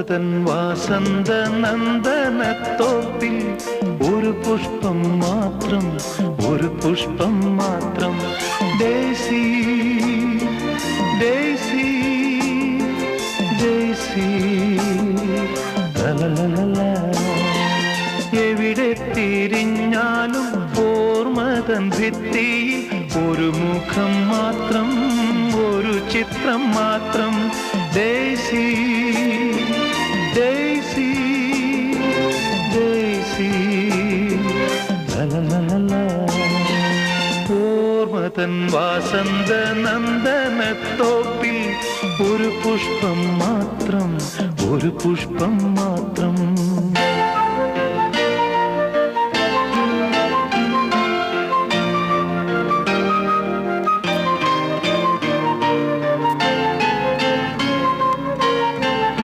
ഓർമ്മതൻ വാസന്ത നന്ദനത്തോപ്പിൽ ഒരു പുഷ്പം മാത്രം, ഒരു പുഷ്പം മാത്രം. ഡേസി ഡേസി ഡേസി ലലലല. എവിടെ തിരിഞ്ഞാലും ഓർമ്മതൻ ഭിത്തിയിൽ ഒരു മുഖം മാത്രം, ഒരു ചിത്രം മാത്രം. ഡേസി ഡേസി ഡേസി ലലലല. ഓർമ്മതൻ വാസന്ത നന്ദനത്തോപ്പിൽ ഒരു പുഷ്പം മാത്രം, ഒരു പുഷ്പം മാത്രം.